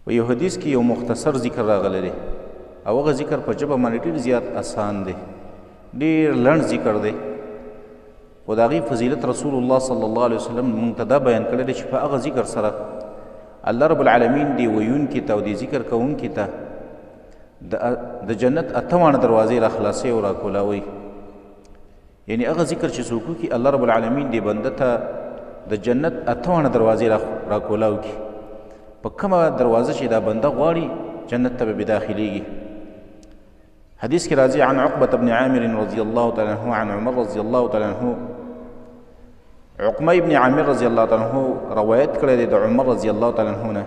په یو حدیث کې یو مختصر ذکر راغلی دی او هغه ذکر په ژبه باندې ډېر زیات آسان دی، ډېر لنډ ذکر دی، خو د هغې فضیلت رسول الله صلی الله علیه وسلم موږ ته دا بیان کړی دی چې په هغه ذکر سره الله رب العالمین دی ویونکي ته او د ذکر کوونکي ته د جنت 8 دروازې را خلاصوي او را کولاوي. یعنی هغه ذکر چې څوک وکړي الله رب العالمین دی بنده ته د جنت 8 دروازې را کولاو کړي. په کومه دروازه چې دا بنده غواړي جنت ته به داخلیږي. حدیث کې راځي عن عقبة بن عامر رضی الله تعالی عنه عن عمر رضی الله تعالی عنه. عقبة بن عامر رضی الله تعالی عنه روایت کړی دی د عمر رضی الله تعالی عنه نه.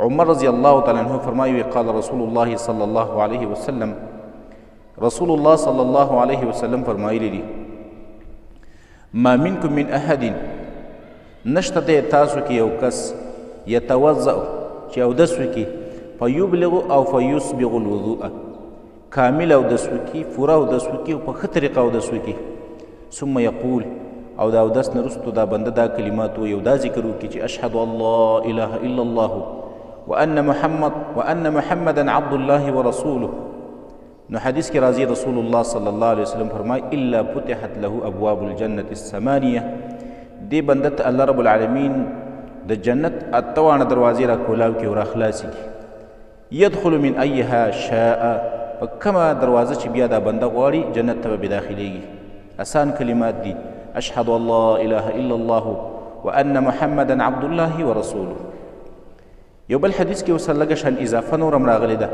عمر رضی الله تعالی عنه فرمایي قال رسول الله صلی الله علیه وسلم، رسول الله صلی الله علیه وسلم فرمایلی دي ما منکم من احد، نشته دی تاسو کې یو کس یتوضأ چې اودس وکړي فیبلغ او فیسبغ الوضوء، کامل اودس وکړي، پوره اودس وکړي او په ښه طریقه اودس وکړي، ثم یقول او د اودس نه وروسته دا بنده دا کلمات وایي او دا ذکر وکړي چې اشهد ان لا اله الا الله وان محمدا عبد الله ورسوله. نو حدیث کې راځي رسول الله صلی الله علیه وسلم فرمایي الا فتحت له ابواب الجنة الثمانیه، دې بنده ته الله رب العالمین د جنت 8 دروازې را کولاو کړي او را خلاصې کړي. یدخل من ایها شاء، په کومه دروازه چې بیا دا بنده غواړي جنت ته به داخلیږي. آسان کلمات دي، اشهد ان لا اله الا الله وان محمدا عبد الله ورسوله. یو بل حدیث کې اوس لږه شان اضافه نور هم راغلی ده.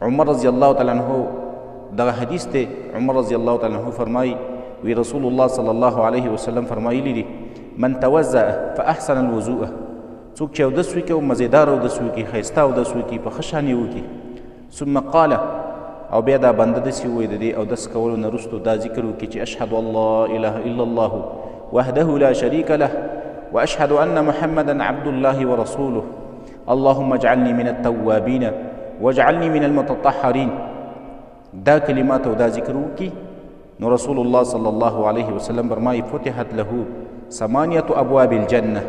عمر رضی الله تعالی عنه دغه حدیث دی، عمر رضی الله تعالی عنه فرمایي وی رسول الله صلی الله علیه وسلم فرمایلی دي من توضأ فاحسن الوضوء، څوک چې اودس وکړي او مزیدار اودس وکړي، ښایسته اودس وکړي، په ښه شان یې وکړي، ثم قال او بیا دا بنده داسې ووایي د دې اودس کولو نه وروستو دا ذکر وکړي چې اشهد ان لا اله الا الله وحده لا شریک له واشهد ان محمدا عبد الله ورسوله اللهم اجعلني من التوابین واجعلني من المتطهرین، دا کلمات او دا ذکر وکړي نو رسول الله صلی الله علیه وسلم فرمایي فتحت له 8 ابواب الجنه،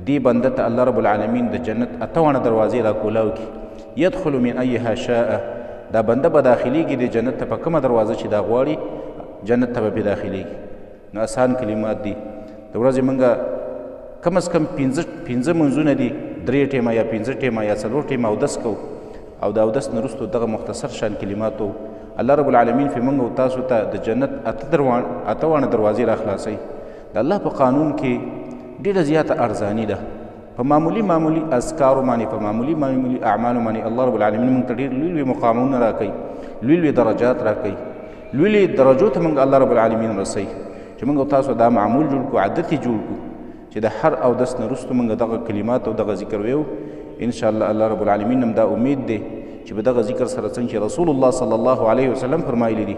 دی بنده ته الله رب العالمین د جنت 8 دروازې را کولاو کړي. یدخل من ایها شاء، دا بنده به داخلیږي د جنت ته په کومه دروازه چې دا غواړي جنت ته به داخلیږي. نو آسان کلمات دي. د ورځې موږ کم از کم 5 منځونه دي، 3 ټیمه یا 5 ټیمه یا 4 ټیمه اودس کوو او د اودس نه وروستو دغه مختصر شان کلماتو الله رب العالمین فی موږ او تاسو ته د جنت 8 دروازې را خلاصوي. د الله په قانون کې ډېره زیاته ارزاني ده. په معمولي اذکارو باندې، په معمولي اعمالو باندې الله رب العالمین موږ ته ډېر لوی مقامونه راکوي، لوی درجات راکوي، لوی درجو ته موږ الله رب العالمین رسوي چې موږ او تاسو دا معمول جوړ کړو، عادت یې جوړ کړو چې د هر اودس نه وروستو موږ دغه کلمات او دغه ذکر ویو. انشاءالله الله رب العالمین هم دا امید دی چې په دغه ذکر سره څنګه چې رسول الله صلی الله علیه وسلم فرمایلی دي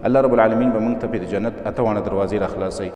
الله رب العالمین به موږ ته په جنت 8 دروازې را خلاصوي.